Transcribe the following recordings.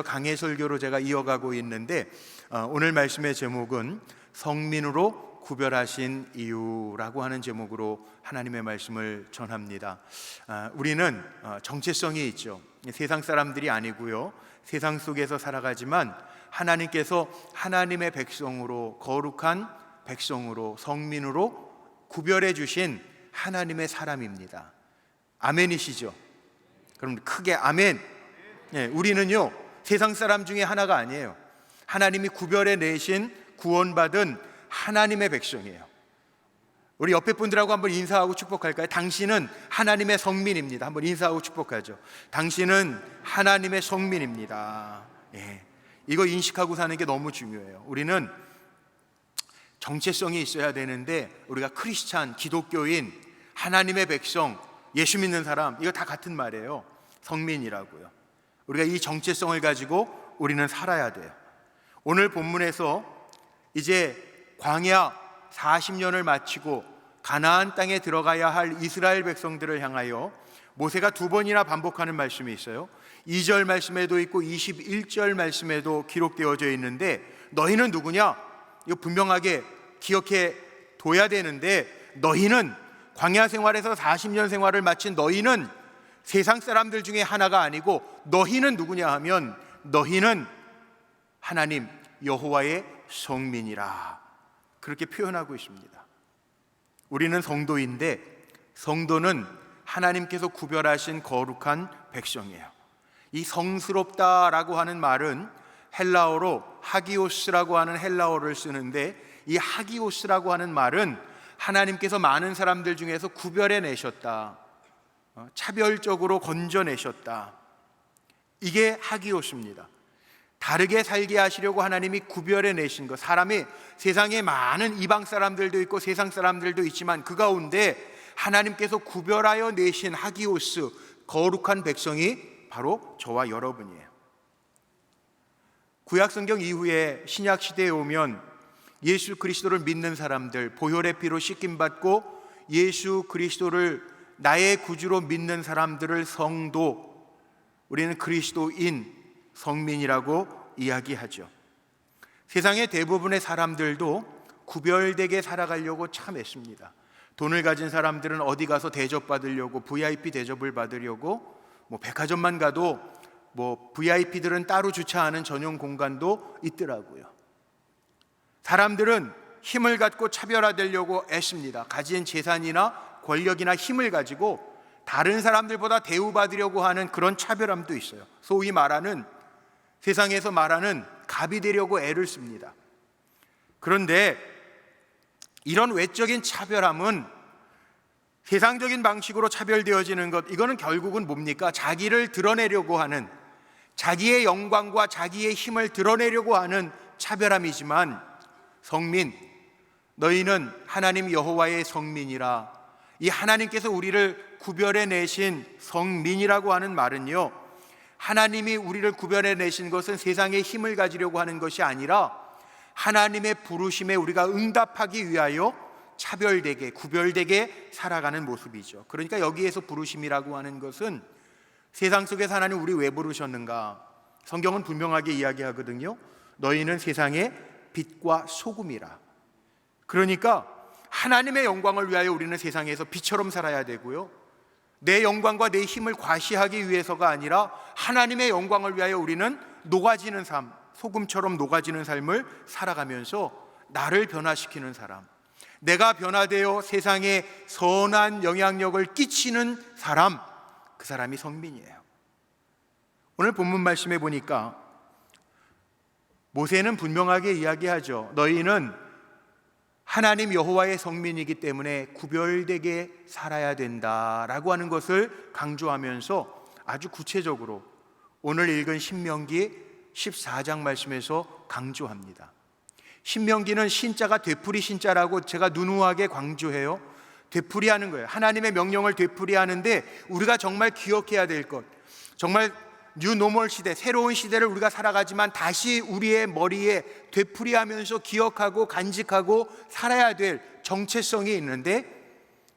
강해 설교로 제가 이어가고 있는데 오늘 말씀의 제목은 성민으로 구별하신 이유라고 하는 제목으로 하나님의 말씀을 전합니다. 우리는 정체성이 있죠. 세상 사람들이 아니고요, 세상 속에서 살아가지만 하나님께서 하나님의 백성으로, 거룩한 백성으로, 성민으로 구별해 주신 하나님의 사람입니다. 아멘이시죠? 그럼 크게 아멘. 우리는요, 세상 사람 중에 하나가 아니에요. 하나님이 구별해 내신 구원받은 하나님의 백성이에요. 우리 옆에 분들하고 한번 인사하고 축복할까요? 당신은 하나님의 성민입니다. 한번 인사하고 축복하죠. 당신은 하나님의 성민입니다. 이거 인식하고 사는 게 너무 중요해요. 우리는 정체성이 있어야 되는데, 우리가 크리스찬, 기독교인, 하나님의 백성, 예수 믿는 사람, 이거 다 같은 말이에요. 성민이라고요. 우리가 이 정체성을 가지고 우리는 살아야 돼요. 오늘 본문에서 이제 광야 40년을 마치고 가나안 땅에 들어가야 할 이스라엘 백성들을 향하여 모세가 두 번이나 반복하는 말씀이 있어요. 2절 말씀에도 있고 21절 말씀에도 기록되어져 있는데, 너희는 누구냐? 이거 분명하게 기억해 둬야 되는데, 너희는 광야 생활에서 40년 생활을 마친 너희는 세상 사람들 중에 하나가 아니고, 너희는 누구냐 하면 너희는 하나님 여호와의 성민이라, 그렇게 표현하고 있습니다. 우리는 성도인데, 성도는 하나님께서 구별하신 거룩한 백성이에요. 이 성스럽다라고 하는 말은 헬라어로 하기오스라고 하는 헬라어를 쓰는데, 이 하기오스라고 하는 말은 하나님께서 많은 사람들 중에서 구별해 내셨다, 차별적으로 건져내셨다, 이게 하기오스입니다. 다르게 살게 하시려고 하나님이 구별해 내신 것. 사람이 세상에 많은 이방 사람들도 있고 세상 사람들도 있지만 그 가운데 하나님께서 구별하여 내신 하기오스, 거룩한 백성이 바로 저와 여러분이에요. 구약성경 이후에 신약시대에 오면 예수 그리스도를 믿는 사람들, 보혈의 피로 씻김받고 예수 그리스도를 나의 구주로 믿는 사람들을 성도, 우리는 그리스도인, 성민이라고 이야기하죠. 세상의 대부분의 사람들도 구별되게 살아가려고 참 애씁니다. 돈을 가진 사람들은 어디 가서 대접받으려고, VIP 대접을 받으려고, 백화점만 가도 VIP들은 따로 주차하는 전용 공간도 있더라고요. 사람들은 힘을 갖고 차별화되려고 애씁니다. 가진 재산이나 권력이나 힘을 가지고 다른 사람들보다 대우받으려고 하는 그런 차별함도 있어요. 소위 말하는, 세상에서 말하는 갑이 되려고 애를 씁니다. 그런데 이런 외적인 차별함은, 세상적인 방식으로 차별되어지는 것, 이거는 결국은 뭡니까? 자기를 드러내려고 하는, 자기의 영광과 자기의 힘을 드러내려고 하는 차별함이지만, 성민, 너희는 하나님 여호와의 성민이라, 이 하나님께서 우리를 구별해 내신 성민이라고 하는 말은요, 하나님이 우리를 구별해 내신 것은 세상의 힘을 가지려고 하는 것이 아니라 하나님의 부르심에 우리가 응답하기 위하여 차별되게, 구별되게 살아가는 모습이죠. 그러니까 여기에서 부르심이라고 하는 것은, 세상 속에서 하나님 우리 왜 부르셨는가? 성경은 분명하게 이야기하거든요. 너희는 세상의 빛과 소금이라. 그러니까 하나님의 영광을 위하여 우리는 세상에서 빛처럼 살아야 되고요, 내 영광과 내 힘을 과시하기 위해서가 아니라 하나님의 영광을 위하여 우리는 녹아지는 삶, 소금처럼 녹아지는 삶을 살아가면서 나를 변화시키는 사람, 내가 변화되어 세상에 선한 영향력을 끼치는 사람, 그 사람이 성민이에요. 오늘 본문 말씀에 보니까 모세는 분명하게 이야기하죠. 너희는 하나님 여호와의 성민이기 때문에 구별되게 살아야 된다라고 하는 것을 강조하면서 아주 구체적으로 오늘 읽은 신명기 14장 말씀에서 강조합니다. 신명기는 신자가 되풀이 신자라고 제가 누누하게 강조해요. 되풀이하는 거예요. 하나님의 명령을 되풀이하는데, 우리가 정말 기억해야 될 것, 정말 뉴노멀 시대, 새로운 시대를 우리가 살아가지만 다시 우리의 머리에 되풀이하면서 기억하고 간직하고 살아야 될 정체성이 있는데,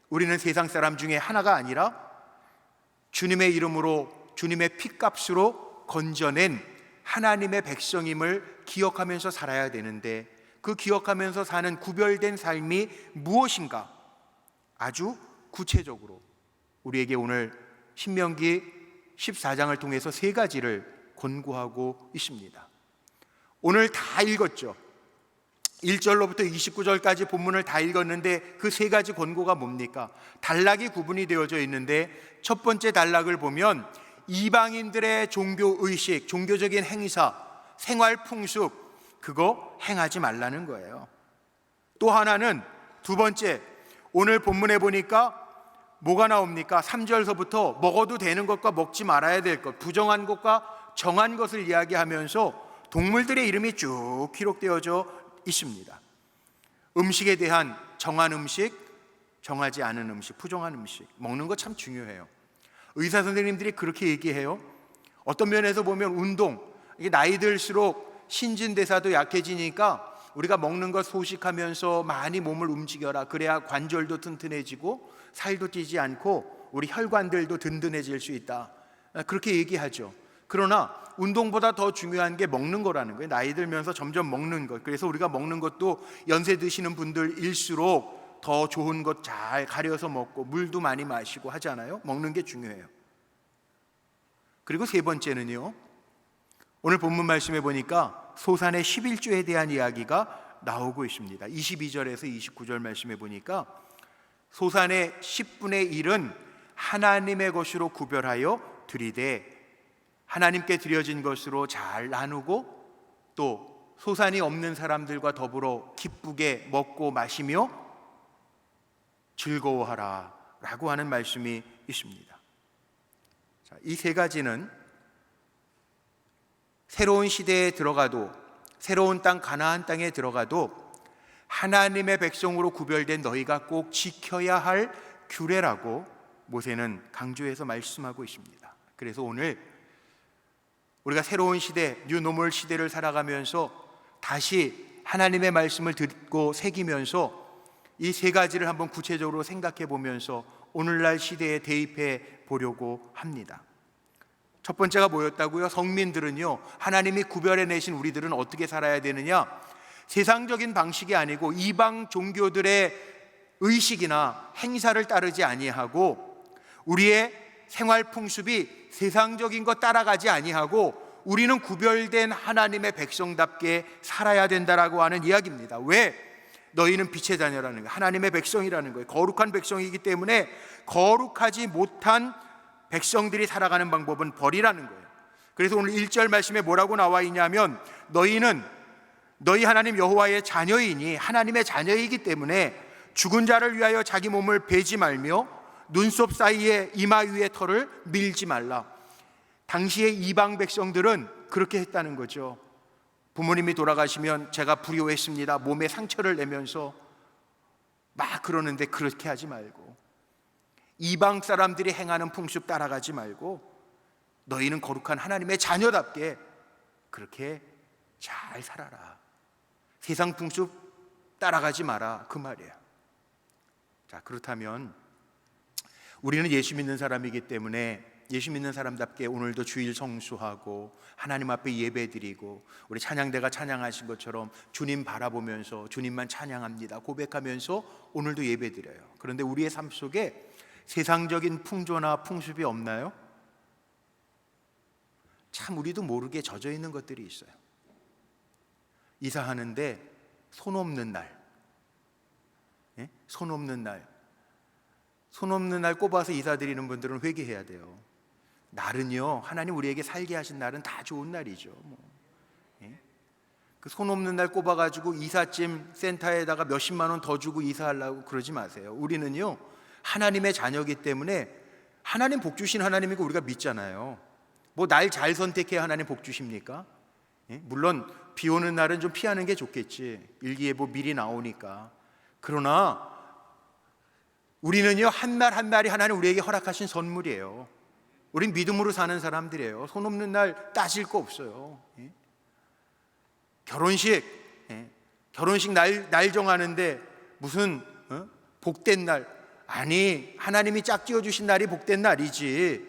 우리는 세상 사람 중에 하나가 아니라 주님의 이름으로, 주님의 피값으로 건져낸 하나님의 백성임을 기억하면서 살아야 되는데, 그 기억하면서 사는 구별된 삶이 무엇인가 아주 구체적으로 우리에게 오늘 신명기 14장을 통해서 세 가지를 권고하고 있습니다. 오늘 다 읽었죠. 1절로부터 29절까지 본문을 다 읽었는데 그 세 가지 권고가 뭡니까? 단락이 구분이 되어져 있는데, 첫 번째 단락을 보면 이방인들의 종교의식, 종교적인 행사, 생활 풍습, 그거 행하지 말라는 거예요. 또 하나는, 두 번째, 오늘 본문에 보니까 뭐가 나옵니까? 3절서부터 먹어도 되는 것과 먹지 말아야 될 것, 부정한 것과 정한 것을 이야기하면서 동물들의 이름이 쭉 기록되어져 있습니다. 음식에 대한 정한 음식, 정하지 않은 음식, 부정한 음식, 먹는 거 참 중요해요. 의사 선생님들이 그렇게 얘기해요. 어떤 면에서 보면 운동, 이게 나이 들수록 신진대사도 약해지니까 우리가 먹는 것 소식하면서 많이 몸을 움직여라. 그래야 관절도 튼튼해지고 살도 찌지 않고 우리 혈관들도 든든해질 수 있다. 그렇게 얘기하죠. 그러나 운동보다 더 중요한 게 먹는 거라는 거예요. 나이 들면서 점점 먹는 것. 그래서 우리가 먹는 것도 연세 드시는 분들일수록 더 좋은 것 잘 가려서 먹고 물도 많이 마시고 하잖아요. 먹는 게 중요해요. 그리고 세 번째는요, 오늘 본문 말씀해 보니까 소산의 11조에 대한 이야기가 나오고 있습니다. 22절에서 29절 말씀해 보니까 소산의 10분의 1은 하나님의 것으로 구별하여 드리되 하나님께 드려진 것으로 잘 나누고 또 소산이 없는 사람들과 더불어 기쁘게 먹고 마시며 즐거워하라 라고 하는 말씀이 있습니다. 이 세 가지는 새로운 시대에 들어가도, 새로운 땅 가나안 땅에 들어가도 하나님의 백성으로 구별된 너희가 꼭 지켜야 할 규례라고 모세는 강조해서 말씀하고 있습니다. 그래서 오늘 우리가 새로운 시대, 뉴노멀 시대를 살아가면서 다시 하나님의 말씀을 듣고 새기면서 이 세 가지를 한번 구체적으로 생각해 보면서 오늘날 시대에 대입해 보려고 합니다. 첫 번째가 뭐였다고요? 성민들은요, 하나님이 구별해 내신 우리들은 어떻게 살아야 되느냐? 세상적인 방식이 아니고 이방 종교들의 의식이나 행사를 따르지 아니하고 우리의 생활 풍습이 세상적인 것 따라가지 아니하고 우리는 구별된 하나님의 백성답게 살아야 된다라고 하는 이야기입니다. 왜? 너희는 빛의 자녀라는 거예요. 하나님의 백성이라는 거예요. 거룩한 백성이기 때문에 거룩하지 못한 백성들이 살아가는 방법은 버리라는 거예요. 그래서 오늘 1절 말씀에 뭐라고 나와 있냐면 너희는 너희 하나님 여호와의 자녀이니 하나님의 자녀이기 때문에 죽은 자를 위하여 자기 몸을 베지 말며 눈썹 사이에 이마 위에 털을 밀지 말라. 당시의 이방 백성들은 그렇게 했다는 거죠. 부모님이 돌아가시면 제가 불효했습니다. 몸에 상처를 내면서 막 그러는데 그렇게 하지 말고, 이방 사람들이 행하는 풍습 따라가지 말고 너희는 거룩한 하나님의 자녀답게 그렇게 잘 살아라. 세상 풍습 따라가지 마라, 그 말이에요. 자, 그렇다면 우리는 예수 믿는 사람이기 때문에 예수 믿는 사람답게 오늘도 주일 성수하고 하나님 앞에 예배드리고 우리 찬양대가 찬양하신 것처럼 주님 바라보면서 주님만 찬양합니다 고백하면서 오늘도 예배드려요. 그런데 우리의 삶 속에 세상적인 풍조나 풍습이 없나요? 참 우리도 모르게 젖어 있는 것들이 있어요. 이사하는데 손 없는 날, 손 없는 날, 손 없는 날 꼽아서 이사 드리는 분들은 회개해야 돼요. 날은요, 하나님 우리에게 살게 하신 날은 다 좋은 날이죠. 그 손 없는 날 꼽아가지고 이삿짐 센터에다가 몇십만 원 더 주고 이사하려고 그러지 마세요. 우리는요, 하나님의 자녀이기 때문에 하나님 복 주신 하나님이고 우리가 믿잖아요. 뭐 날 잘 선택해야 하나님 복 주십니까? 물론 비 오는 날은 좀 피하는 게 좋겠지. 일기예보 미리 나오니까. 그러나 우리는요, 한 날 한 날이 하나님 우리에게 허락하신 선물이에요. 우린 믿음으로 사는 사람들이에요. 손 없는 날 따질 거 없어요. 결혼식 날 정하는데 무슨 복된 날, 아니 하나님이 짝지어 주신 날이 복된 날이지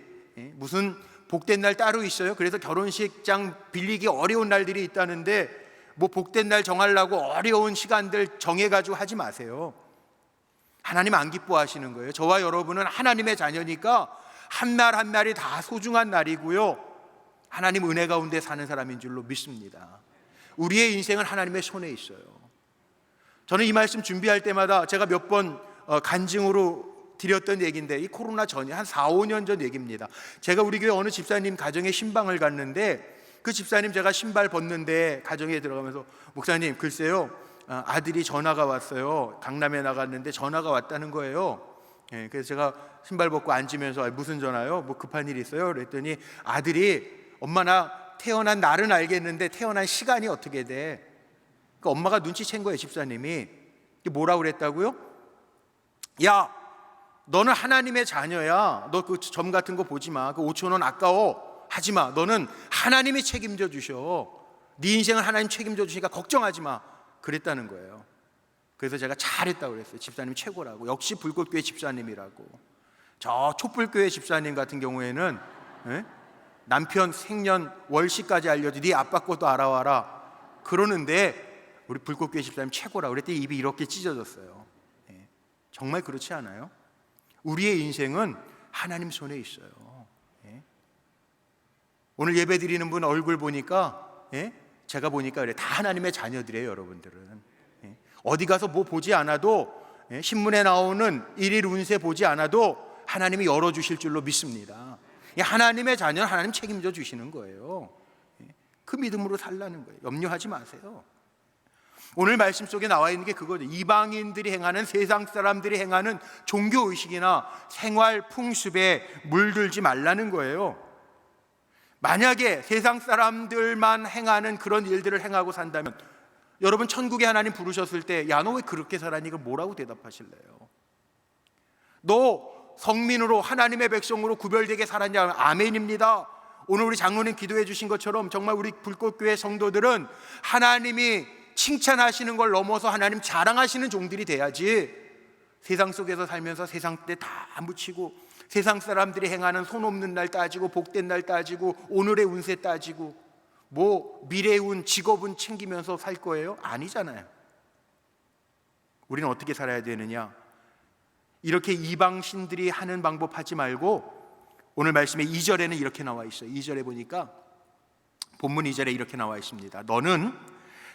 무슨 복된 날 따로 있어요? 그래서 결혼식장 빌리기 어려운 날들이 있다는데 뭐 복된 날 정하려고 어려운 시간들 정해가지고 하지 마세요. 하나님 안 기뻐하시는 거예요. 저와 여러분은 하나님의 자녀니까 한 날 한 날이 다 소중한 날이고요, 하나님 은혜 가운데 사는 사람인 줄로 믿습니다. 우리의 인생은 하나님의 손에 있어요. 저는 이 말씀 준비할 때마다 제가 몇 번 간증으로 드렸던 얘기인데, 이 코로나 전이 한 4, 5년 전 얘기입니다. 제가 우리 교회 어느 집사님 가정에 신방을 갔는데, 그 집사님 제가 신발 벗는데 가정에 들어가면서, 목사님 글쎄요, 아들이 전화가 왔어요. 강남에 나갔는데 전화가 왔다는 거예요. 그래서 제가 신발 벗고 앉으면서 무슨 전화요? 뭐 급한 일 있어요? 그랬더니 아들이, 엄마 나 태어난 날은 알겠는데 태어난 시간이 어떻게 돼? 그러니까 엄마가 눈치챈 거예요. 집사님이 뭐라고 그랬다고요? 야, 너는 하나님의 자녀야. 너 그 점 같은 거 보지 마. 그 5천 원 아까워. 하지 마. 너는 하나님이 책임져 주셔. 네 인생은 하나님 책임져 주시니까 걱정하지 마. 그랬다는 거예요. 그래서 제가 잘했다고 그랬어요. 집사님 최고라고. 역시 불꽃교회 집사님이라고. 저 촛불교회 집사님 같은 경우에는 남편 생년 월시까지 알려줘. 네 아빠 것도 알아와라. 그러는데 우리 불꽃교회 집사님 최고라고 그랬더니 입이 이렇게 찢어졌어요. 정말 그렇지 않아요? 우리의 인생은 하나님 손에 있어요. 오늘 예배 드리는 분 얼굴 보니까, 제가 보니까 그래, 다 하나님의 자녀들이에요. 여러분들은 어디 가서 뭐 보지 않아도, 신문에 나오는 일일 운세 보지 않아도 하나님이 열어주실 줄로 믿습니다. 하나님의 자녀는 하나님 책임져 주시는 거예요. 그 믿음으로 살라는 거예요. 염려하지 마세요. 오늘 말씀 속에 나와 있는 게 그거죠. 이방인들이 행하는, 세상 사람들이 행하는 종교의식이나 생활 풍습에 물들지 말라는 거예요. 만약에 세상 사람들만 행하는 그런 일들을 행하고 산다면, 여러분 천국에 하나님 부르셨을 때, 야 너 왜 그렇게 살았니? 이거 뭐라고 대답하실래요? 너 성민으로 하나님의 백성으로 구별되게 살았냐? 아멘입니다. 오늘 우리 장로님 기도해 주신 것처럼 정말 우리 불꽃교회 성도들은 하나님이 칭찬하시는 걸 넘어서 하나님 자랑하시는 종들이 돼야지, 세상 속에서 살면서 세상 때 다 묻히고 세상 사람들이 행하는 손 없는 날 따지고 복된 날 따지고 오늘의 운세 따지고 뭐 미래의 운, 직업은 챙기면서 살 거예요? 아니잖아요. 우리는 어떻게 살아야 되느냐? 이렇게 이방신들이 하는 방법 하지 말고, 오늘 말씀에 2절에는 이렇게 나와 있어요. 2절에 보니까 본문 2절에 이렇게 나와 있습니다. 너는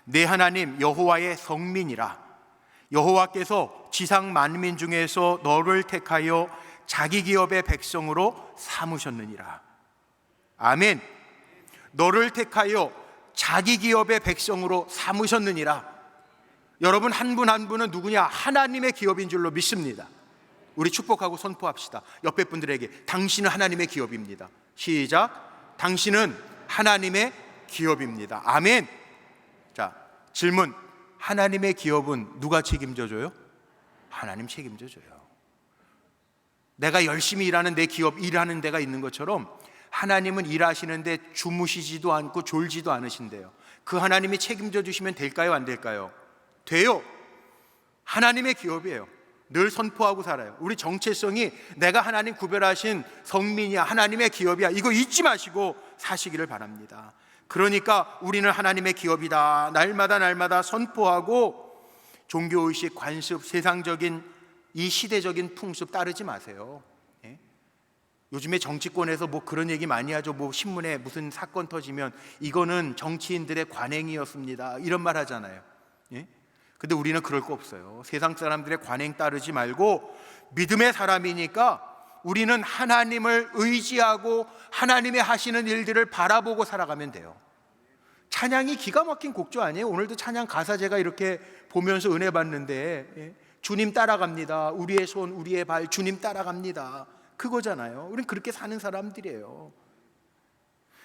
내 하나님 여호와의 성민이라. 여호와께서 지상 만민 중에서 너를 택하여 자기 기업의 백성으로 삼으셨느니라. 아멘. 너를 택하여 자기 기업의 백성으로 삼으셨느니라. 여러분 한 분 한 분은 누구냐? 하나님의 기업인 줄로 믿습니다. 우리 축복하고 선포합시다. 옆에 분들에게 당신은 하나님의 기업입니다. 시작. 당신은 하나님의 기업입니다. 아멘. 자, 질문. 하나님의 기업은 누가 책임져 줘요? 하나님 책임져 줘요. 내가 열심히 일하는 내 기업, 일하는 데가 있는 것처럼 하나님은 일하시는데 주무시지도 않고 졸지도 않으신대요. 그 하나님이 책임져 주시면 될까요? 안 될까요? 돼요. 하나님의 기업이에요. 늘 선포하고 살아요. 우리 정체성이 내가 하나님 구별하신 성민이야, 하나님의 기업이야, 이거 잊지 마시고 사시기를 바랍니다. 그러니까 우리는 하나님의 기업이다, 날마다 선포하고, 종교의식, 관습, 세상적인 이 시대적인 풍습 따르지 마세요. 요즘에 정치권에서 뭐 그런 얘기 많이 하죠. 뭐 신문에 무슨 사건 터지면 이거는 정치인들의 관행이었습니다, 이런 말 하잖아요. 근데 우리는 그럴 거 없어요. 세상 사람들의 관행 따르지 말고 믿음의 사람이니까 우리는 하나님을 의지하고 하나님의 하시는 일들을 바라보고 살아가면 돼요. 찬양이 기가 막힌 곡조 아니에요? 오늘도 찬양 가사 제가 이렇게 보면서 은혜 받는데, 주님 따라갑니다, 우리의 손 우리의 발 주님 따라갑니다, 그거잖아요. 우리는 그렇게 사는 사람들이에요.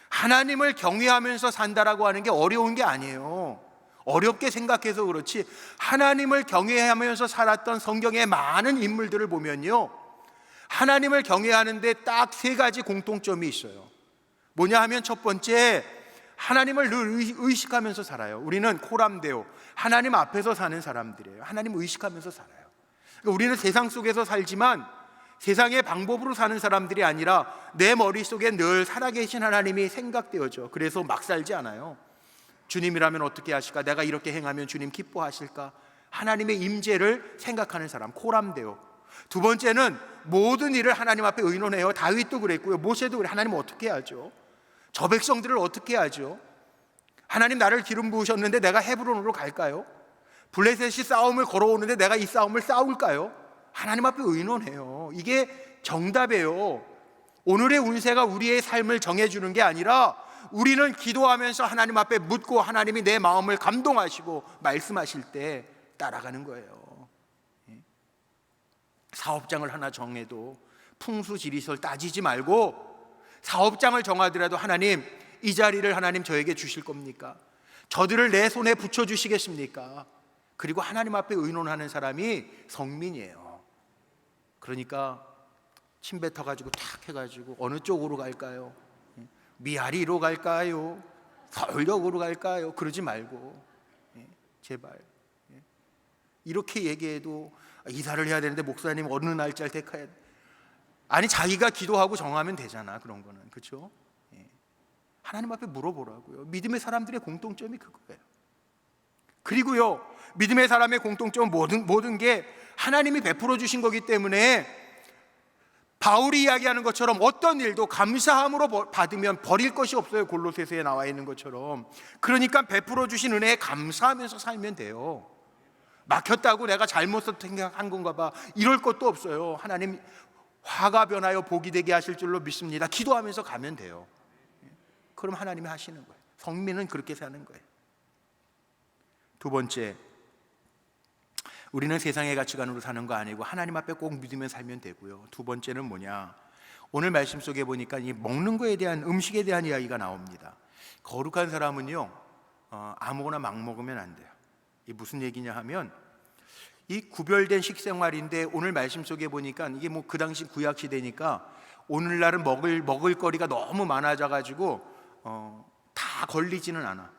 하나님을 경외하면서 산다라고 하는 게 어려운 게 아니에요. 어렵게 생각해서 그렇지, 하나님을 경외하면서 살았던 성경의 많은 인물들을 보면요, 하나님을 경외하는데 딱 세 가지 공통점이 있어요. 뭐냐 하면, 첫 번째, 하나님을 늘 의식하면서 살아요. 우리는 코람데오, 하나님 앞에서 사는 사람들이에요. 하나님 의식하면서 살아요. 그러니까 우리는 세상 속에서 살지만 세상의 방법으로 사는 사람들이 아니라 내 머릿속에 늘 살아계신 하나님이 생각되어져. 그래서 막 살지 않아요. 주님이라면 어떻게 하실까? 내가 이렇게 행하면 주님 기뻐하실까? 하나님의 임재를 생각하는 사람, 코람데오. 두 번째는 모든 일을 하나님 앞에 의논해요. 다윗도 그랬고요, 모세도 그래. 하나님 어떻게 하죠? 저 백성들을 어떻게 하죠? 하나님 나를 기름 부으셨는데 내가 헤브론으로 갈까요? 블레셋이 싸움을 걸어오는데 내가 이 싸움을 싸울까요? 하나님 앞에 의논해요. 이게 정답이에요. 오늘의 운세가 우리의 삶을 정해주는 게 아니라 우리는 기도하면서 하나님 앞에 묻고 하나님이 내 마음을 감동하시고 말씀하실 때 따라가는 거예요. 사업장을 하나 정해도 풍수지리설 따지지 말고 사업장을 정하더라도 하나님, 이 자리를 하나님 저에게 주실 겁니까? 저들을 내 손에 붙여주시겠습니까? 그리고 하나님 앞에 의논하는 사람이 성민이에요. 그러니까 침 뱉어가지고 탁 해가지고 어느 쪽으로 갈까요? 미아리로 갈까요? 서울역으로 갈까요? 그러지 말고 제발. 이렇게 얘기해도 이사를 해야 되는데 목사님 어느 날짜를 택해야 돼? 아니, 자기가 기도하고 정하면 되잖아. 그런 거는, 그렇죠? 하나님 앞에 물어보라고요. 믿음의 사람들의 공통점이 그거예요. 그리고요, 믿음의 사람의 공통점은 모든 게 하나님이 베풀어 주신 거기 때문에 바울이 이야기하는 것처럼 어떤 일도 감사함으로 받으면 버릴 것이 없어요. 골로새서에 나와 있는 것처럼. 그러니까 베풀어 주신 은혜에 감사하면서 살면 돼요. 막혔다고 내가 잘못 생각한 건가 봐, 이럴 것도 없어요. 하나님 화가 변하여 복이 되게 하실 줄로 믿습니다. 기도하면서 가면 돼요. 그럼 하나님이 하시는 거예요. 성민은 그렇게 사는 거예요. 두 번째, 우리는 세상의 가치관으로 사는 거 아니고 하나님 앞에 꼭 믿으며 살면 되고요. 두 번째는 뭐냐? 오늘 말씀 속에 보니까 이 먹는 거에 대한, 음식에 대한 이야기가 나옵니다. 거룩한 사람은요, 아무거나 막 먹으면 안 돼요. 이게 무슨 얘기냐 하면, 이 구별된 식생활인데 오늘 말씀 속에 보니까 이게 뭐 그 당시 구약 시대니까 오늘날은 먹을 거리가 너무 많아져 가지고 다 걸리지는 않아.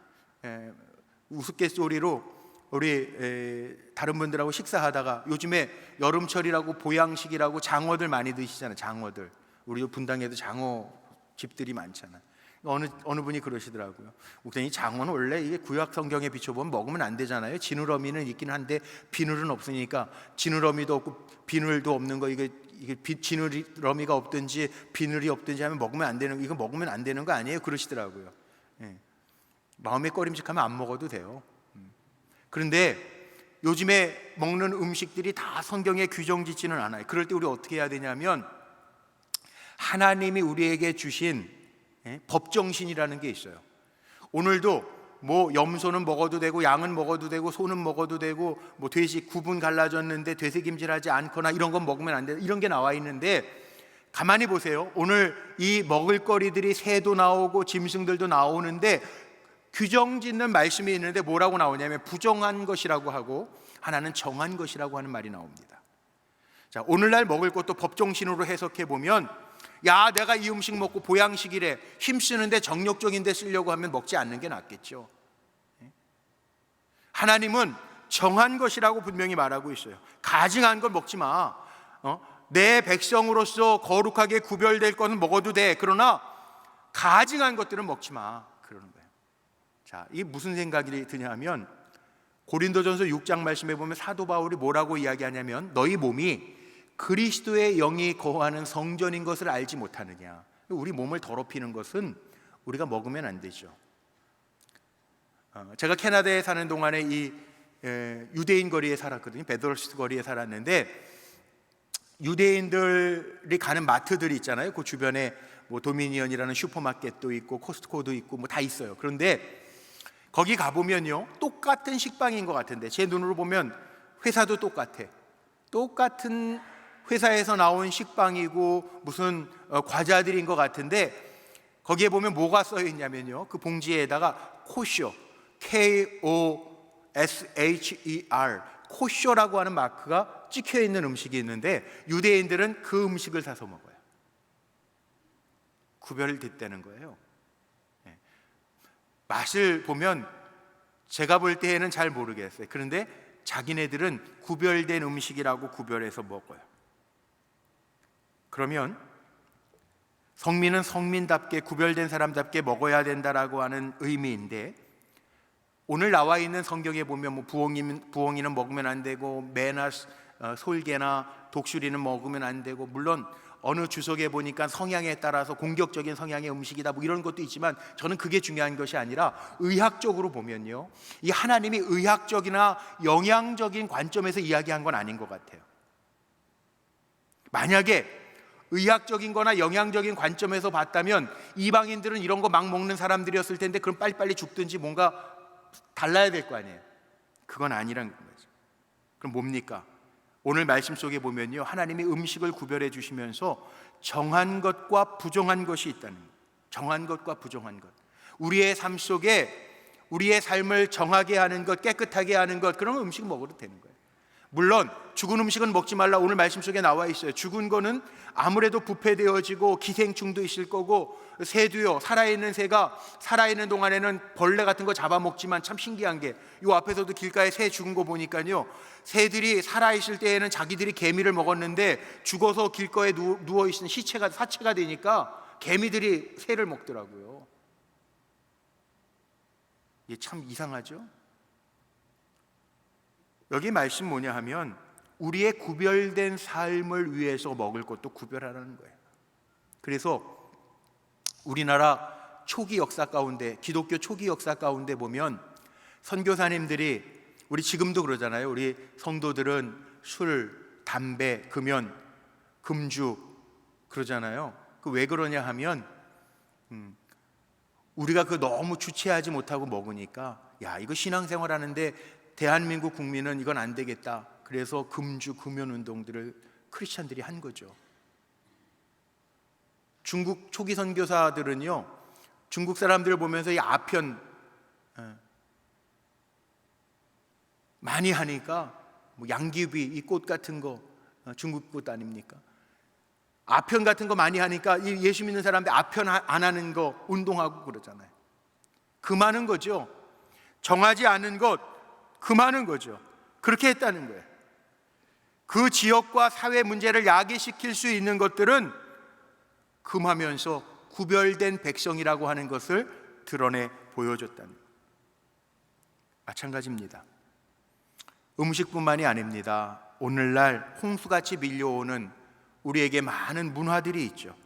우스갯소리로 우리 다른 분들하고 식사하다가 요즘에 여름철이라고 보양식이라고 장어들 많이 드시잖아요. 장어들. 우리 분당에도 장어 집들이 많잖아요. 어느 분이 그러시더라고요. 목사님, 장어는 원래 이게 구약 성경에 비춰보면 먹으면 안 되잖아요. 지느러미는 있긴 한데 비늘은 없으니까, 지느러미도 없고 비늘도 없는 거, 이게 지느러미가 없든지 비늘이 없든지 하면 먹으면 안 되는, 이거 먹으면 안 되는 거 아니에요? 그러시더라고요. 마음에 꺼림직하면 안 먹어도 돼요. 그런데 요즘에 먹는 음식들이 다 성경에 규정짓지는 않아요. 그럴 때 우리 어떻게 해야 되냐면, 하나님이 우리에게 주신 법정신이라는 게 있어요. 오늘도 뭐 염소는 먹어도 되고 양은 먹어도 되고 소는 먹어도 되고 뭐 돼지 구분 갈라졌는데 되새김질하지 않거나 이런 건 먹으면 안 돼, 이런 게 나와 있는데, 가만히 보세요. 오늘 이 먹을거리들이 새도 나오고 짐승들도 나오는데 규정 짓는 말씀이 있는데 뭐라고 나오냐면 부정한 것이라고 하고 하나는 정한 것이라고 하는 말이 나옵니다. 자, 오늘날 먹을 것도 법정신으로 해석해 보면, 야, 내가 이 음식 먹고 보양식이래, 힘쓰는데 정력적인데 쓰려고 하면 먹지 않는 게 낫겠죠. 하나님은 정한 것이라고 분명히 말하고 있어요. 가증한 걸 먹지 마. 내 백성으로서 거룩하게 구별될 것은 먹어도 돼. 그러나 가증한 것들은 먹지 마. 그러는 거예요. 자, 이게 무슨 생각이 드냐 하면, 고린도전서 6장 말씀에 보면 사도 바울이 뭐라고 이야기하냐면, 너희 몸이 그리스도의 영이 거하는 성전인 것을 알지 못하느냐. 우리 몸을 더럽히는 것은 우리가 먹으면 안 되죠. 제가 캐나다에 사는 동안에 이 유대인 거리에 살았거든요. 베더러스트 거리에 살았는데, 유대인들이 가는 마트들이 있잖아요. 그 주변에 뭐 도미니언이라는 슈퍼마켓도 있고 코스트코도 있고 뭐 다 있어요. 그런데 거기 가보면요, 똑같은 식빵인 것 같은데, 제 눈으로 보면 회사도 똑같은 회사에서 나온 식빵이고 무슨 과자들인 것 같은데, 거기에 보면 뭐가 써 있냐면요, 그 봉지에다가 코쇼, KOSHER, 코쇼라고 하는 마크가 찍혀 있는 음식이 있는데, 유대인들은 그 음식을 사서 먹어요. 구별을 뒷대는 거예요. 맛을 보면 제가 볼 때에는 잘 모르겠어요. 그런데 자기네들은 구별된 음식이라고 구별해서 먹어요. 그러면 성민은 성민답게 구별된 사람답게 먹어야 된다라고 하는 의미인데, 오늘 나와 있는 성경에 보면 뭐 부엉이는 먹으면 안 되고 매나 솔개나 독수리는 먹으면 안 되고, 물론 어느 주석에 보니까 성향에 따라서 공격적인 성향의 음식이다 뭐 이런 것도 있지만, 저는 그게 중요한 것이 아니라 의학적으로 보면요, 이 하나님이 의학적이나 영양적인 관점에서 이야기한 건 아닌 것 같아요. 만약에 의학적인 거나 영양적인 관점에서 봤다면 이방인들은 이런 거 막 먹는 사람들이었을 텐데, 그럼 빨리빨리 죽든지 뭔가 달라야 될 거 아니에요. 그건 아니란 거죠. 그럼 뭡니까? 오늘 말씀 속에 보면요, 하나님이 음식을 구별해 주시면서 정한 것과 부정한 것이 있다는 거예요. 정한 것과 부정한 것. 우리의 삶 속에 우리의 삶을 정하게 하는 것, 깨끗하게 하는 것, 그런 음식 먹어도 되는 거예요. 물론 죽은 음식은 먹지 말라 오늘 말씀 속에 나와 있어요. 죽은 거는 아무래도 부패되어지고 기생충도 있을 거고, 새도요, 살아있는 새가 살아있는 동안에는 벌레 같은 거 잡아먹지만, 참 신기한 게 이 앞에서도 길가에 새 죽은 거 보니까요, 새들이 살아있을 때에는 자기들이 개미를 먹었는데 죽어서 길가에 누워있는 사체가 되니까 개미들이 새를 먹더라고요. 이게 참 이상하죠? 여기 말씀 뭐냐 하면, 우리의 구별된 삶을 위해서 먹을 것도 구별하라는 거예요. 그래서 우리나라 초기 역사 가운데, 기독교 초기 역사 가운데 보면 선교사님들이, 우리 지금도 그러잖아요. 우리 성도들은 술, 담배, 금연, 금주 그러잖아요. 그 왜 그러냐 하면 우리가 그 너무 주체하지 못하고 먹으니까, 야, 이거 신앙생활 하는데 대한민국 국민은 이건 안 되겠다. 그래서 금주, 금연 운동들을 크리스찬들이 한 거죠. 중국 초기 선교사들은요, 중국 사람들을 보면서 이 아편 많이 하니까, 뭐 양귀비, 이 꽃 같은 거, 중국 꽃 아닙니까? 아편 같은 거 많이 하니까 이 예수 믿는 사람들 아편 안 하는 거 운동하고 그러잖아요. 금하는 거죠. 정하지 않은 것 금하는 거죠. 그렇게 했다는 거예요. 그 지역과 사회 문제를 야기시킬 수 있는 것들은 금하면서 구별된 백성이라고 하는 것을 드러내 보여줬다는 거예요. 마찬가지입니다. 음식뿐만이 아닙니다. 오늘날 홍수같이 밀려오는 우리에게 많은 문화들이 있죠.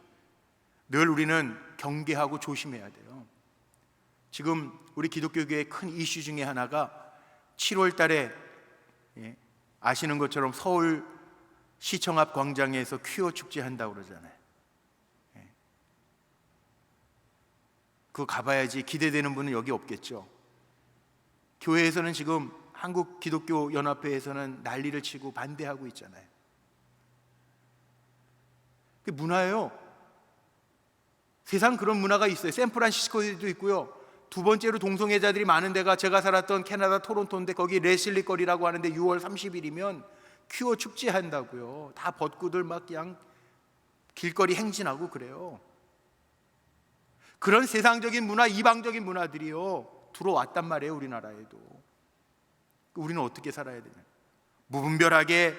늘 우리는 경계하고 조심해야 돼요. 지금 우리 기독교계의 큰 이슈 중에 하나가 7월 달에 아시는 것처럼 서울 시청 앞 광장에서 퀴어 축제 한다고 그러잖아요. 그거 가봐야지 기대되는 분은 여기 없겠죠. 교회에서는 지금 한국 기독교 연합회에서는 난리를 치고 반대하고 있잖아요. 그게 문화예요. 세상 그런 문화가 있어요. 샌프란시스코에도 있고요. 두 번째로 동성애자들이 많은 데가 제가 살았던 캐나다 토론토인데, 거기 레슬리 거리라고 하는데 6월 30일이면 퀴어 축제 한다고요. 다 벗고들 막 그냥 길거리 행진하고 그래요. 그런 세상적인 문화, 이방적인 문화들이요 들어왔단 말이에요. 우리나라에도. 우리는 어떻게 살아야 되냐? 무분별하게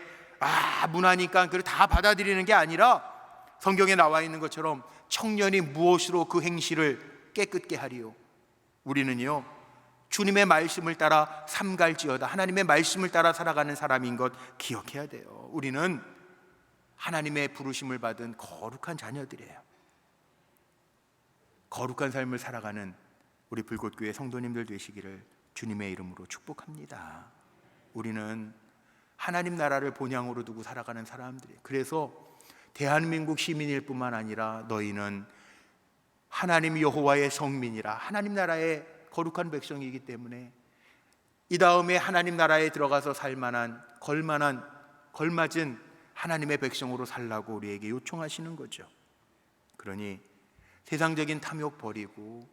문화니까 그걸 다 받아들이는 게 아니라, 성경에 나와 있는 것처럼 청년이 무엇으로 그 행실을 깨끗게 하리요? 우리는요, 주님의 말씀을 따라 삼갈지어다, 하나님의 말씀을 따라 살아가는 사람인 것 기억해야 돼요. 우리는 하나님의 부르심을 받은 거룩한 자녀들이에요. 거룩한 삶을 살아가는 우리 불꽃교회 성도님들 되시기를 주님의 이름으로 축복합니다. 우리는 하나님 나라를 본향으로 두고 살아가는 사람들이에요. 그래서 대한민국 시민일 뿐만 아니라 너희는 하나님 여호와의 성민이라, 하나님 나라의 거룩한 백성이기 때문에 이 다음에 하나님 나라에 들어가서 살만한, 걸맞은 하나님의 백성으로 살라고 우리에게 요청하시는 거죠. 그러니 세상적인 탐욕 버리고,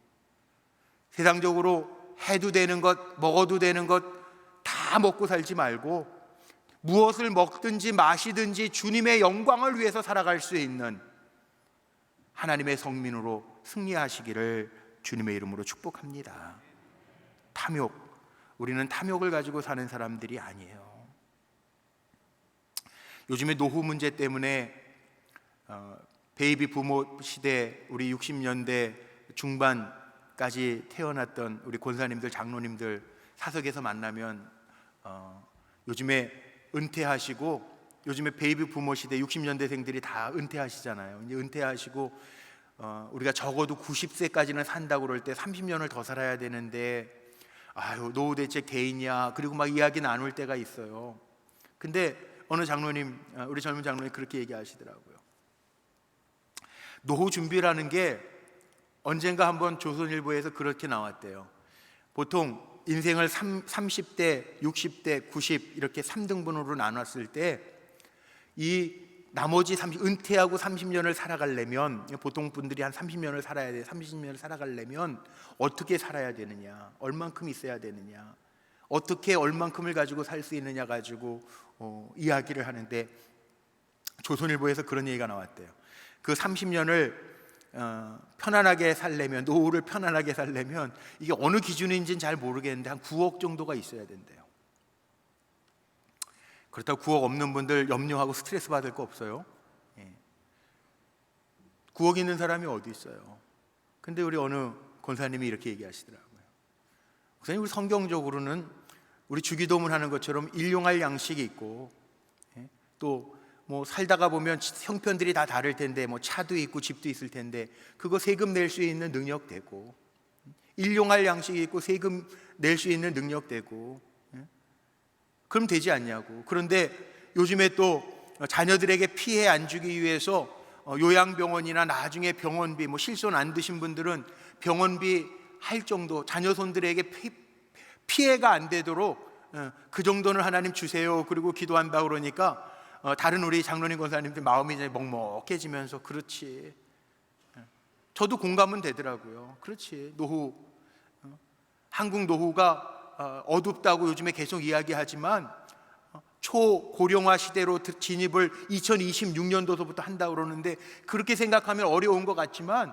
세상적으로 해도 되는 것, 먹어도 되는 것 다 먹고 살지 말고, 무엇을 먹든지 마시든지 주님의 영광을 위해서 살아갈 수 있는 하나님의 성민으로 승리하시기를 주님의 이름으로 축복합니다. 탐욕, 우리는 탐욕을 가지고 사는 사람들이 아니에요. 요즘에 노후 문제 때문에 베이비 부모 시대, 우리 60년대 중반까지 태어났던 우리 권사님들, 장로님들 사석에서 만나면 요즘에 은퇴하시고, 요즘에 베이비 부모 시대 60년대생들이 다 은퇴하시잖아요. 이제 은퇴하시고 우리가 적어도 90세까지는 산다고 그럴 때 30년을 더 살아야 되는데, 아유, 노후 대책 개인이야, 그리고 막 이야기 나눌 때가 있어요. 근데 어느 장로님, 우리 젊은 장로님 그렇게 얘기하시더라고요. 노후 준비라는 게 언젠가 한번 조선일보에서 그렇게 나왔대요. 보통 인생을 30대, 60대, 90 이렇게 3등분으로 나눴을 때 이 나머지 은퇴하고 30년을 살아가려면, 보통 분들이 한 30년을 살아야 돼. 30년을 살아가려면 어떻게 살아야 되느냐, 얼만큼 있어야 되느냐, 어떻게 얼만큼을 가지고 살 수 있느냐 가지고 이야기를 하는데, 조선일보에서 그런 얘기가 나왔대요. 그 30년을 편안하게 살려면, 노후를 편안하게 살려면 이게 어느 기준인지는 잘 모르겠는데 한 9억 정도가 있어야 된대요. 그렇다고 9억 없는 분들 염려하고 스트레스 받을 거 없어요. 9억 있는 사람이 어디 있어요. 근데 우리 어느 권사님이 이렇게 얘기하시더라고요. 목사님, 우리 성경적으로는 우리 주기도문 하는 것처럼 일용할 양식이 있고, 또 뭐 살다가 보면 형편들이 다 다를 텐데, 뭐 차도 있고 집도 있을 텐데 그거 세금 낼 수 있는 능력 되고, 일용할 양식이 있고 세금 낼 수 있는 능력 되고, 그럼 되지 않냐고. 그런데 요즘에 또 자녀들에게 피해 안 주기 위해서 요양병원이나 나중에 병원비, 뭐 실손 안 드신 분들은 병원비 할 정도, 자녀 손들에게 피해가 안 되도록 그 정도는 하나님 주세요, 그리고 기도한다 그러니까 다른 우리 장로님 권사님들 마음이 이제 먹먹해지면서, 그렇지, 저도 공감은 되더라고요. 그렇지, 노후, 한국 노후가 어둡다고 요즘에 계속 이야기하지만 초고령화 시대로 진입을 2026년도서부터 한다고 그러는데, 그렇게 생각하면 어려운 것 같지만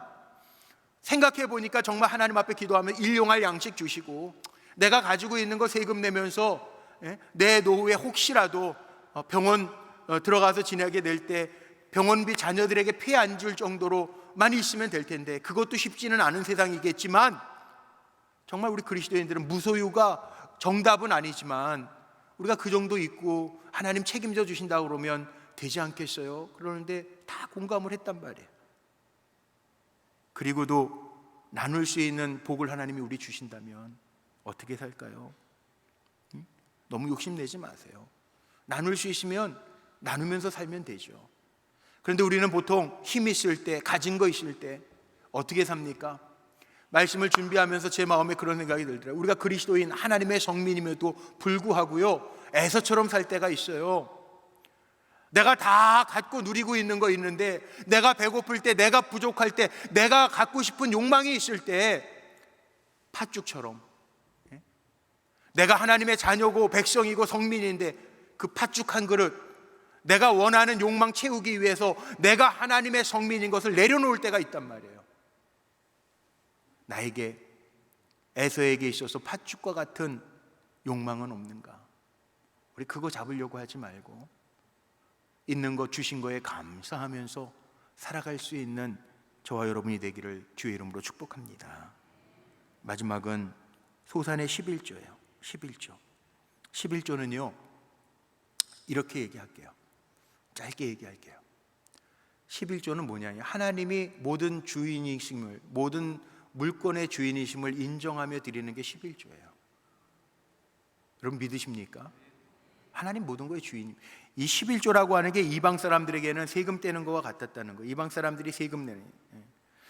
생각해 보니까 정말 하나님 앞에 기도하면 일용할 양식 주시고, 내가 가지고 있는 거 세금 내면서 내 노후에 혹시라도 병원 들어가서 지내게 될 때 병원비 자녀들에게 피해 안 줄 정도로만 있으면 될 텐데, 그것도 쉽지는 않은 세상이겠지만 정말 우리 그리스도인들은 무소유가 정답은 아니지만 우리가 그 정도 있고 하나님 책임져 주신다고 그러면 되지 않겠어요? 그러는데 다 공감을 했단 말이에요. 그리고도 나눌 수 있는 복을 하나님이 우리 주신다면 어떻게 살까요? 너무 욕심내지 마세요. 나눌 수 있으면 나누면서 살면 되죠. 그런데 우리는 보통 힘 있을 때, 가진 거 있을 때 어떻게 삽니까? 말씀을 준비하면서 제 마음에 그런 생각이 들더라고요. 우리가 그리스도인 하나님의 성민임에도 불구하고요, 에서처럼 살 때가 있어요. 내가 다 갖고 누리고 있는 거 있는데, 내가 배고플 때, 내가 부족할 때, 내가 갖고 싶은 욕망이 있을 때 팥죽처럼, 내가 하나님의 자녀고 백성이고 성민인데 그 팥죽 한 그릇, 내가 원하는 욕망 채우기 위해서 내가 하나님의 성민인 것을 내려놓을 때가 있단 말이에요. 나에게, 에서에게 있어서 팥죽과 같은 욕망은 없는가? 우리 그거 잡으려고 하지 말고 있는 것, 주신 거에 감사하면서 살아갈 수 있는 저와 여러분이 되기를 주의 이름으로 축복합니다. 마지막은 소산의 11조예요. 11조. 11조는요, 이렇게 얘기할게요. 짧게 얘기할게요. 11조는 뭐냐? 하나님이 모든 주인이심을, 모든 물권의 주인이심을 인정하며 드리는 게 11조예요. 여러분 믿으십니까? 하나님 모든 거의 주인. 이 11조라고 하는 게 이방 사람들에게는 세금 떼는 거와 같았다는 거예요. 이방 사람들이 세금 내는.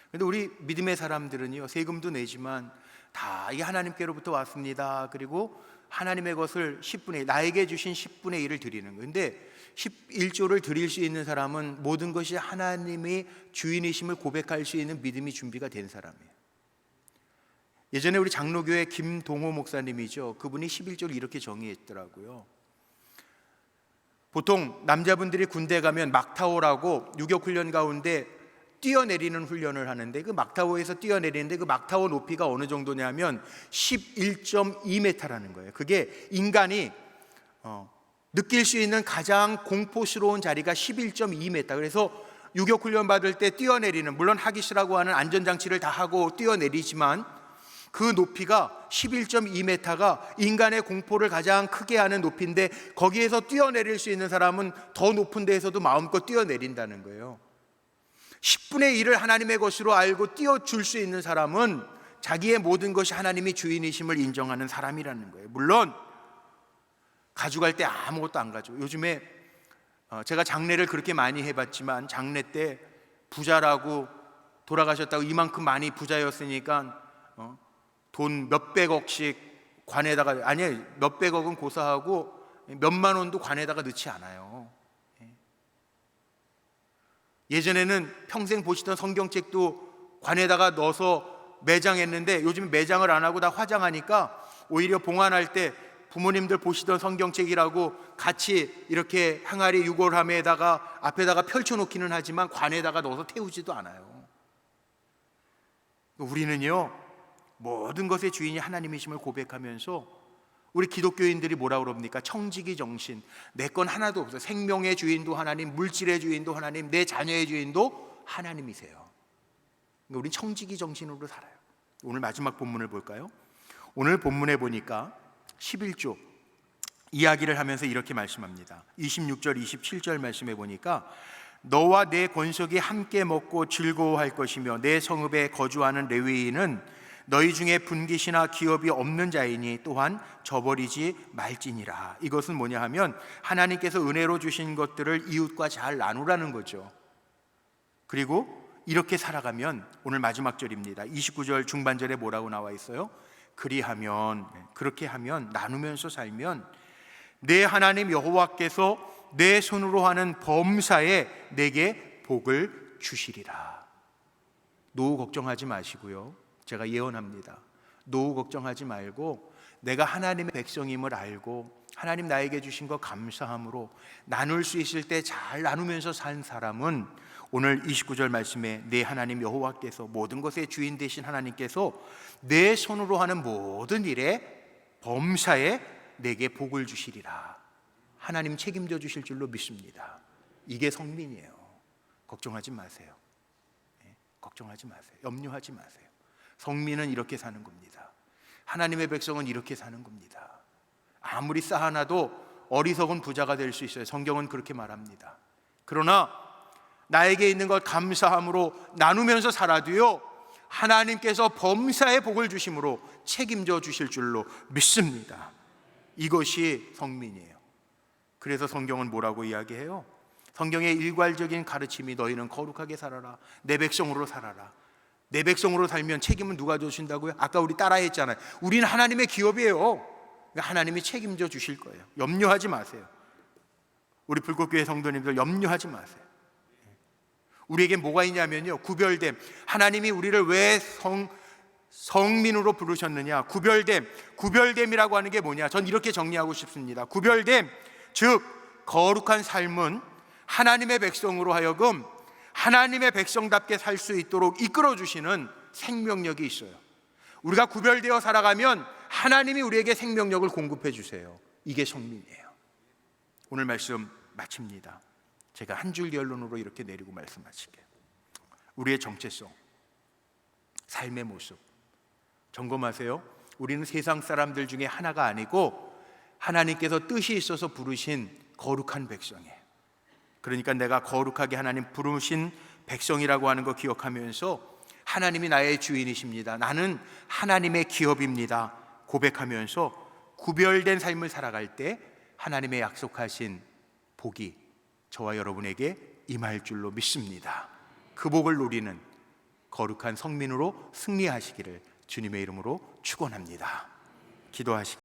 그런데 우리 믿음의 사람들은요, 세금도 내지만 다 이게 하나님께로부터 왔습니다. 그리고 하나님의 것을 10분의 1, 나에게 주신 10분의 1을 드리는 거예요. 근데 11조를 드릴 수 있는 사람은 모든 것이 하나님의 주인이심을 고백할 수 있는 믿음이 준비가 된 사람이에요. 예전에 우리 장로교회 김동호 목사님이죠. 그분이 11조를 이렇게 정의했더라고요. 보통 남자분들이 군대 가면 막타오라고 유격훈련 가운데 뛰어내리는 훈련을 하는데, 그 막타오에서 뛰어내리는데 그 막타오 높이가 어느 정도냐면 11.2m라는 거예요. 그게 인간이 느낄 수 있는 가장 공포스러운 자리가 11.2m. 그래서 유격 훈련 받을 때 뛰어내리는, 물론 하기시라고 하는 안전장치를 다 하고 뛰어내리지만 그 높이가 11.2m가 인간의 공포를 가장 크게 하는 높이인데, 거기에서 뛰어내릴 수 있는 사람은 더 높은 데에서도 마음껏 뛰어내린다는 거예요. 10분의 1을 하나님의 것으로 알고 뛰어줄 수 있는 사람은 자기의 모든 것이 하나님이 주인이심을 인정하는 사람이라는 거예요. 물론 가져갈 때 아무것도 안 가져. 요즘에 제가 장례를 그렇게 많이 해봤지만, 장례 때 부자라고 돌아가셨다고 이만큼 많이 부자였으니까 돈 몇백억씩 관에다가, 아니 몇백억은 고사하고 몇만 원도 관에다가 넣지 않아요. 예전에는 평생 보시던 성경책도 관에다가 넣어서 매장했는데, 요즘 매장을 안 하고 다 화장하니까 오히려 봉안할 때 부모님들 보시던 성경책이라고 같이 이렇게 항아리 유골함에다가 앞에다가 펼쳐놓기는 하지만 관에다가 넣어서 태우지도 않아요. 우리는요, 모든 것의 주인이 하나님이심을 고백하면서, 우리 기독교인들이 뭐라 그럽니까? 청지기 정신. 내 건 하나도 없어요. 생명의 주인도 하나님, 물질의 주인도 하나님, 내 자녀의 주인도 하나님이세요. 우리 청지기 정신으로 살아요. 오늘 마지막 본문을 볼까요? 오늘 본문에 보니까 11조 이야기를 하면서 이렇게 말씀합니다. 26절 27절 말씀에 보니까, 너와 내 권속이 함께 먹고 즐거워할 것이며 내 성읍에 거주하는 레위인은 너희 중에 분깃이나 기업이 없는 자이니 또한 저버리지 말지니라. 이것은 뭐냐 하면, 하나님께서 은혜로 주신 것들을 이웃과 잘 나누라는 거죠. 그리고 이렇게 살아가면, 오늘 마지막 절입니다. 29절 중반절에 뭐라고 나와 있어요? 그리하면, 그렇게 하면, 나누면서 살면 내 하나님 여호와께서 내 손으로 하는 범사에 내게 복을 주시리라. 노후 걱정하지 마시고요, 제가 예언합니다. 노후 걱정하지 말고 내가 하나님의 백성임을 알고 하나님 나에게 주신 거 감사함으로 나눌 수 있을 때 잘 나누면서 산 사람은, 오늘 29절 말씀에 내 하나님 여호와께서, 모든 것의 주인 되신 하나님께서 내 손으로 하는 모든 일에 범사에 내게 복을 주시리라. 하나님 책임져 주실 줄로 믿습니다. 이게 성민이에요. 걱정하지 마세요. 걱정하지 마세요. 염려하지 마세요. 성민은 이렇게 사는 겁니다. 하나님의 백성은 이렇게 사는 겁니다. 아무리 쌓아놔도 어리석은 부자가 될 수 있어요. 성경은 그렇게 말합니다. 그러나 나에게 있는 것 감사함으로 나누면서 살아도요, 하나님께서 범사에 복을 주심으로 책임져 주실 줄로 믿습니다. 이것이 성민이에요. 그래서 성경은 뭐라고 이야기해요? 성경의 일괄적인 가르침이, 너희는 거룩하게 살아라, 내 백성으로 살아라. 내 백성으로 살면 책임은 누가 주신다고요? 아까 우리 따라했잖아요. 우리는 하나님의 기업이에요. 하나님이 책임져 주실 거예요. 염려하지 마세요. 우리 불꽃교회 성도님들 염려하지 마세요. 우리에게 뭐가 있냐면요, 구별됨. 하나님이 우리를 왜 성민으로 부르셨느냐? 구별됨이라고 하는 게 뭐냐? 전 이렇게 정리하고 싶습니다. 구별됨, 즉 거룩한 삶은 하나님의 백성으로 하여금 하나님의 백성답게 살 수 있도록 이끌어 주시는 생명력이 있어요. 우리가 구별되어 살아가면 하나님이 우리에게 생명력을 공급해 주세요. 이게 성민이에요. 오늘 말씀 마칩니다. 제가 한 줄 결론으로 이렇게 내리고 말씀하실게요. 우리의 정체성, 삶의 모습 점검하세요. 우리는 세상 사람들 중에 하나가 아니고 하나님께서 뜻이 있어서 부르신 거룩한 백성이에요. 그러니까 내가 거룩하게 하나님 부르신 백성이라고 하는 거 기억하면서, 하나님이 나의 주인이십니다, 나는 하나님의 기업입니다 고백하면서 구별된 삶을 살아갈 때 하나님의 약속하신 복이 저와 여러분에게 임할 줄로 믿습니다. 그 복을 누리는 거룩한 성민으로 승리하시기를 주님의 이름으로 축원합니다. 기도하시기